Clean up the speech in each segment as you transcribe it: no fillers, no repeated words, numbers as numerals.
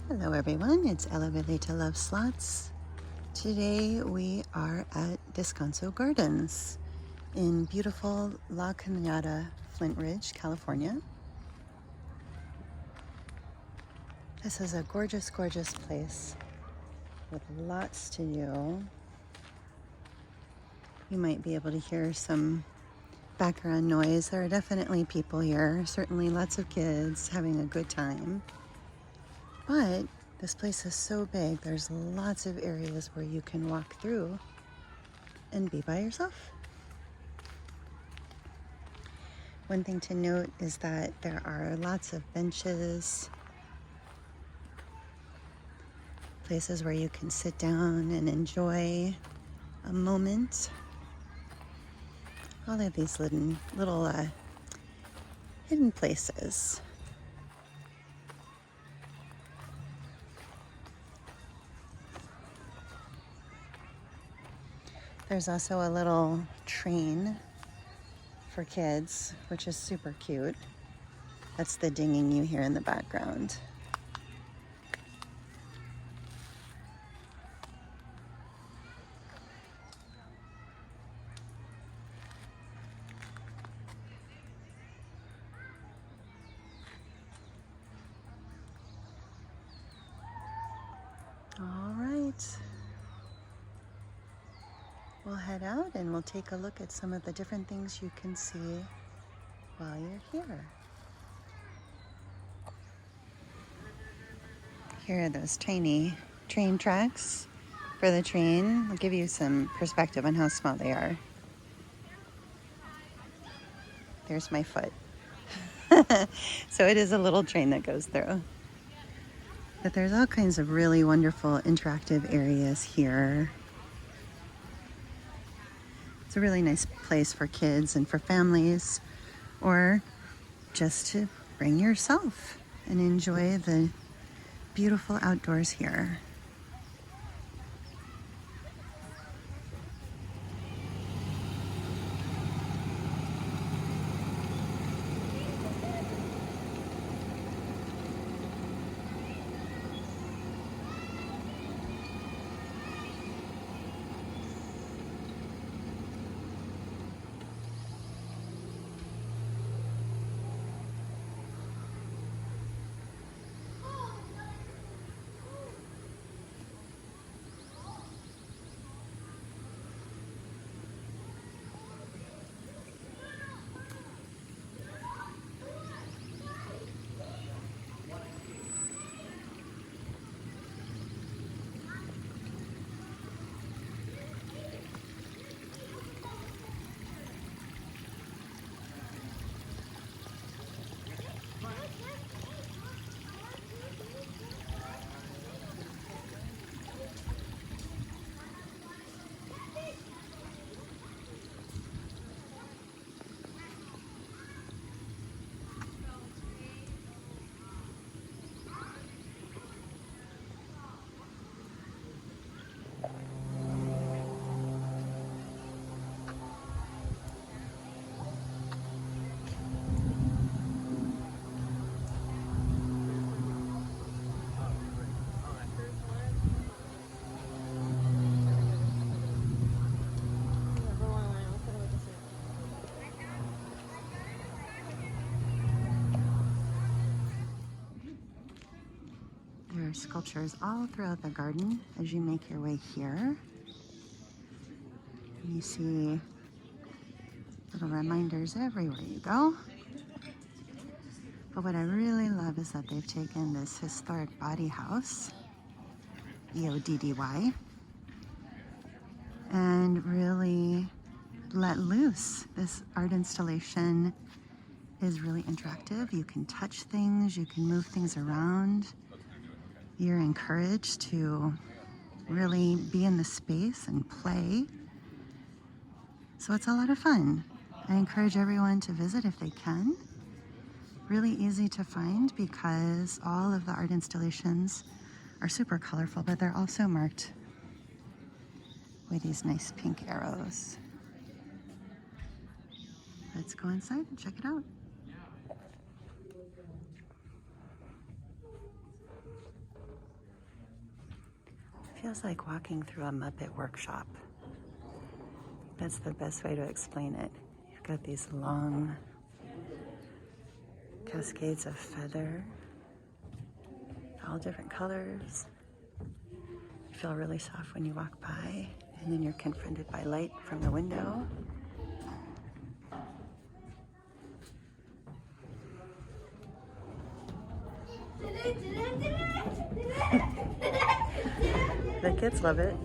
Hello everyone, it's Ellabellita Loves Slots. Today we are at Descanso Gardens in beautiful Cañada-Flintridge, California. This is a gorgeous, gorgeous place with lots to do. You might be able to hear some background noise. There are definitely people here, certainly lots of kids having a good time. But this place is so big, there's lots of areas where you can walk through and be by yourself. One thing to note is that there are lots of benches, places where you can sit down and enjoy a moment. All of these little hidden places. There's also a little train for kids, which is super cute. That's the dinging you hear in the background. All right. We'll head out and we'll take a look at some of the different things you can see while you're here. Here are those tiny train tracks for the train. I'll give you some perspective on how small they are. There's my foot. So it is a little train that goes through. But there's all kinds of really wonderful interactive areas here. It's a really nice place for kids and for families, or just to bring yourself and enjoy the beautiful outdoors here. There are sculptures all throughout the garden as you make your way here. You see little reminders everywhere you go. But what I really love is that they've taken this historic Boddy house, E-O-D-D-Y, and really let loose. This art installation is really interactive. You can touch things, you can move things around. You're encouraged to really be in the space and play. So it's a lot of fun. I encourage everyone to visit if they can. Really easy to find because all of the art installations are super colorful, but they're also marked with these nice pink arrows. Let's go inside and check it out. feels like walking through a Muppet workshop. That's the best way to explain it. You've got these long cascades of feather, all different colors. You feel really soft when you walk by, and then you're confronted by light from the window. The kids love it.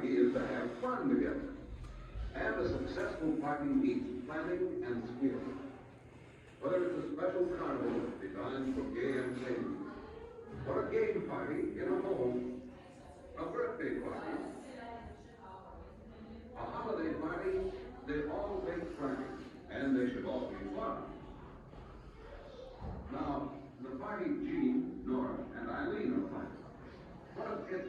Is to have fun together. And a successful party needs planning and skill. Whether it's a special carnival designed for gay entertainment, or a game party in a home, a birthday party, a holiday party, they all take planning, and they should all be fun. Now, the party Jean, Nora, and Eileen are planning. What a kid.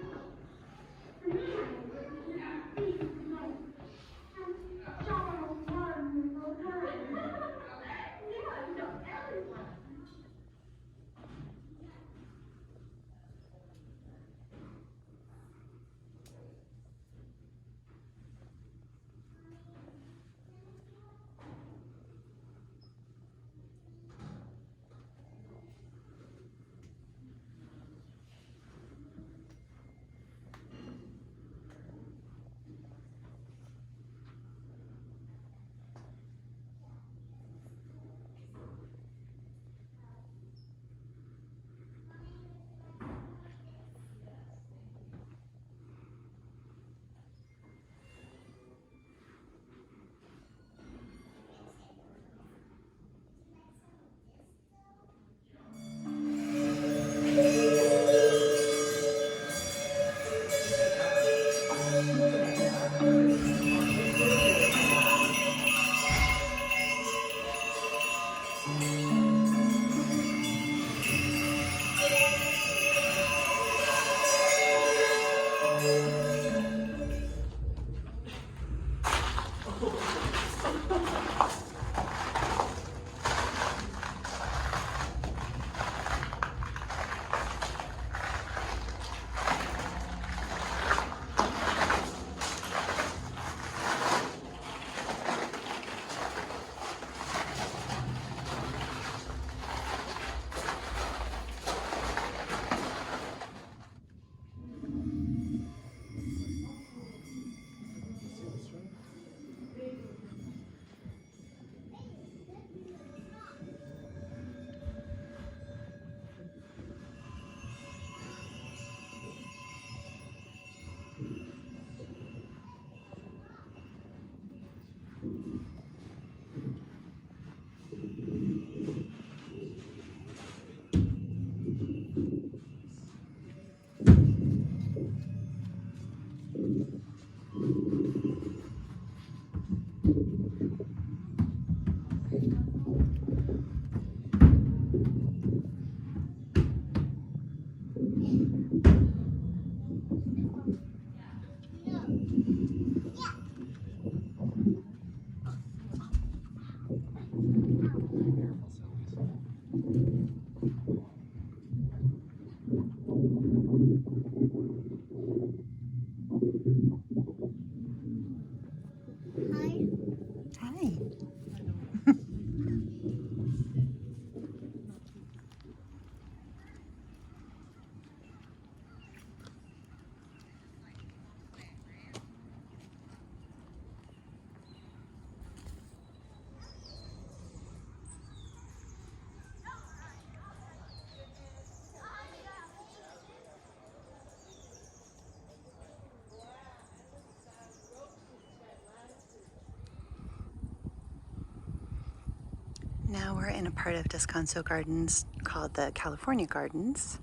Now we're in a part of Descanso Gardens called the California Gardens.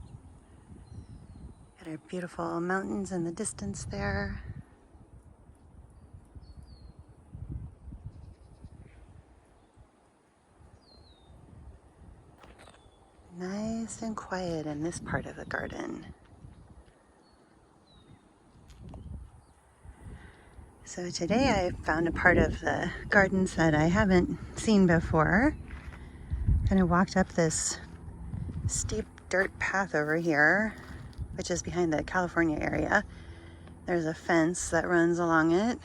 Got our beautiful mountains in the distance there. Nice and quiet in this part of the garden. So today I found a part of the gardens that I haven't seen before. And I walked up this steep dirt path over here, which is behind the California area. There's a fence that runs along it.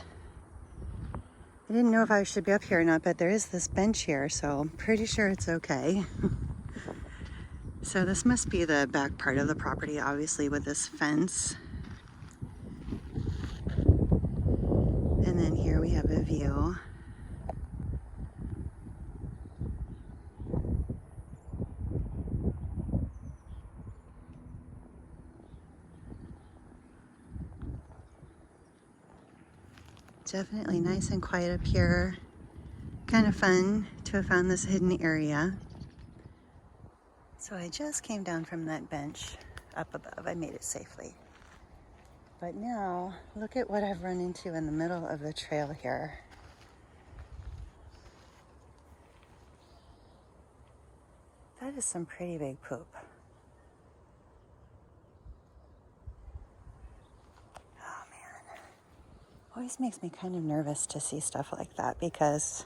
I didn't know if I should be up here or not, but there is this bench here, so I'm pretty sure it's okay. So this must be the back part of the property, obviously, with this fence. And then here we have a view. Definitely nice and quiet up here. Kind of fun to have found this hidden area. So I just came down from that bench up above. I made it safely. But now, look at what I've run into in the middle of the trail here. That is some pretty big poop. Oh man. Always makes me kind of nervous to see stuff like that because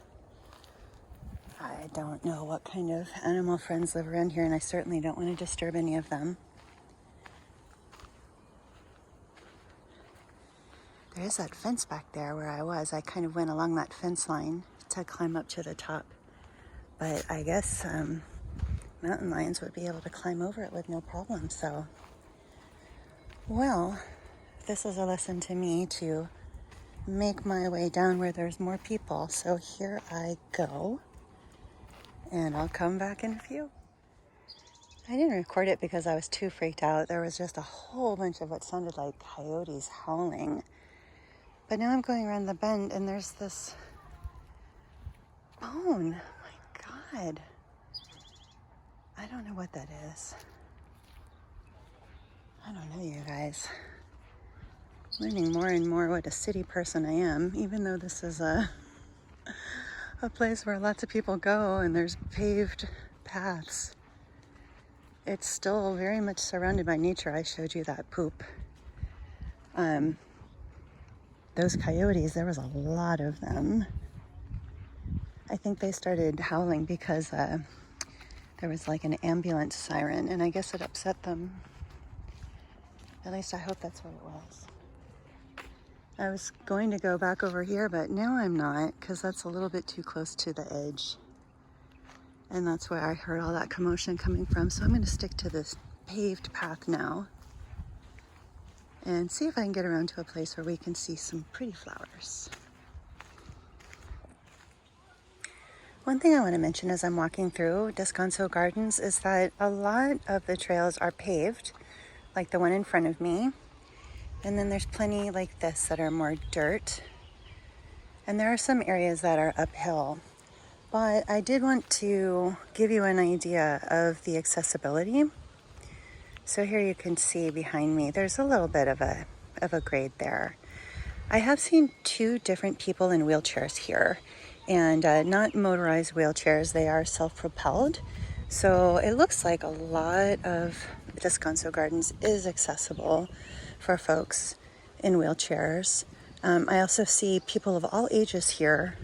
I don't know what kind of animal friends live around here, and I certainly don't want to disturb any of them. There is that fence back there where I was. I kind of went along that fence line to climb up to the top. But I guess mountain lions would be able to climb over it with no problem. So, well, this is a lesson to me to make my way down where there's more people. So here I go. And I'll come back in a few. I didn't record it because I was too freaked out. There was just a whole bunch of what sounded like coyotes howling. But now I'm going around the bend and there's this bone. Oh my God. I don't know what that is. I don't know, you guys. Learning more and more what a city person I am, even though this is a place where lots of people go and there's paved paths. It's still very much surrounded by nature. I showed you that poop. Those coyotes, there was a lot of them. I think they started howling because there was like an ambulance siren, and I guess it upset them. At least I hope that's what it was. I was going to go back over here, but now I'm not, because that's a little bit too close to the edge. And that's where I heard all that commotion coming from. So I'm going to stick to this paved path now and see if I can get around to a place where we can see some pretty flowers. One thing I want to mention as I'm walking through Descanso Gardens is that a lot of the trails are paved, like the one in front of me. And then there's plenty like this that are more dirt. And there are some areas that are uphill. But I did want to give you an idea of the accessibility. So here you can see behind me, there's a little bit of a grade there. I have seen 2 different people in wheelchairs here, and not motorized wheelchairs, they are self-propelled. So it looks like a lot of Descanso Gardens is accessible for folks in wheelchairs. I also see people of all ages here,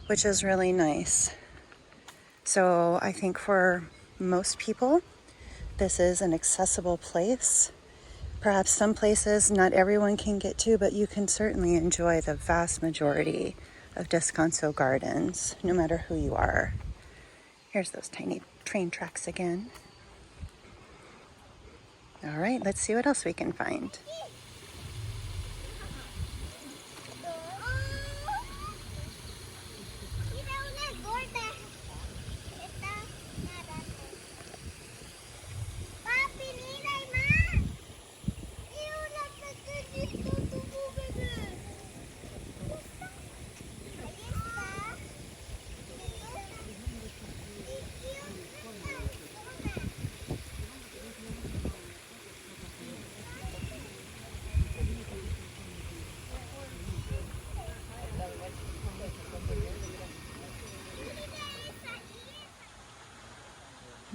which is really nice. So I think for most people, this is an accessible place. Perhaps some places not everyone can get to, but you can certainly enjoy the vast majority of Descanso Gardens, no matter who you are. Here's those tiny train tracks again. All right, let's see what else we can find.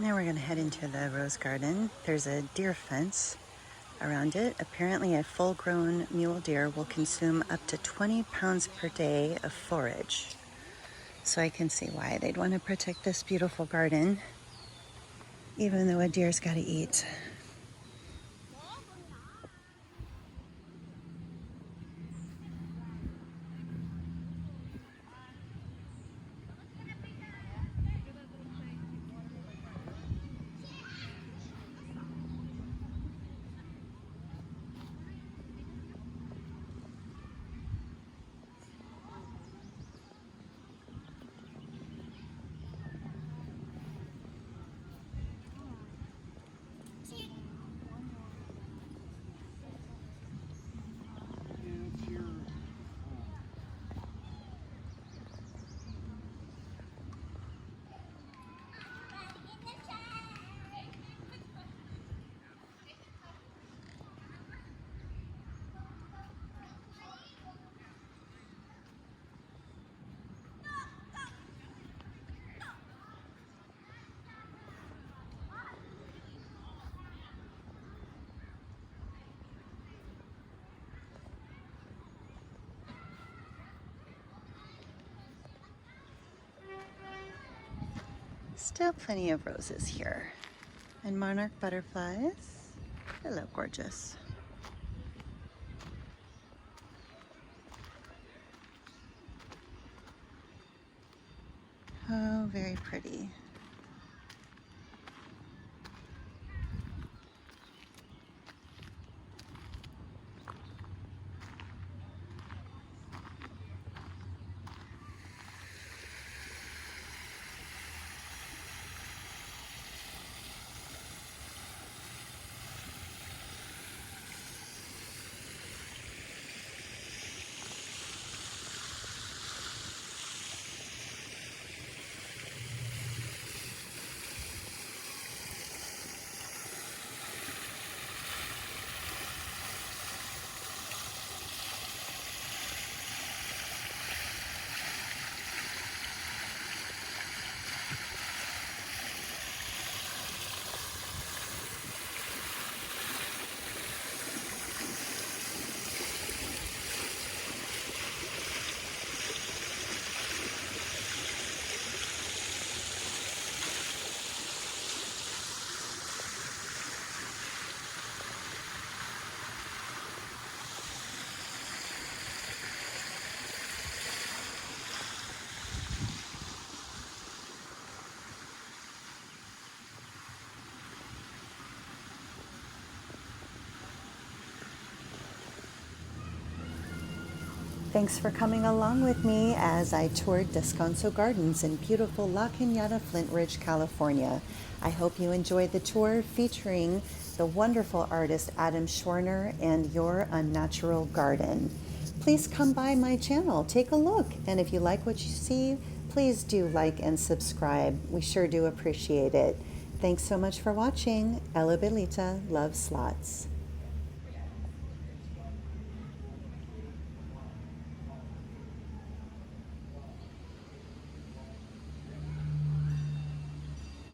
Now we're gonna head into the rose garden. There's a deer fence around it. Apparently a full-grown mule deer will consume up to 20 pounds per day of forage. So I can see why they'd want to protect this beautiful garden, even though a deer's gotta eat. Still plenty of roses here. And monarch butterflies. Hello, gorgeous. Oh, very pretty. Thanks for coming along with me as I toured Descanso Gardens in beautiful La Cañada-Flintridge, California. I hope you enjoyed the tour featuring the wonderful artist Adam Schwerner and Your Unnatural Garden. Please come by my channel, take a look, and if you like what you see, please do like and subscribe. We sure do appreciate it. Thanks so much for watching. Ellabellita Loves Slots.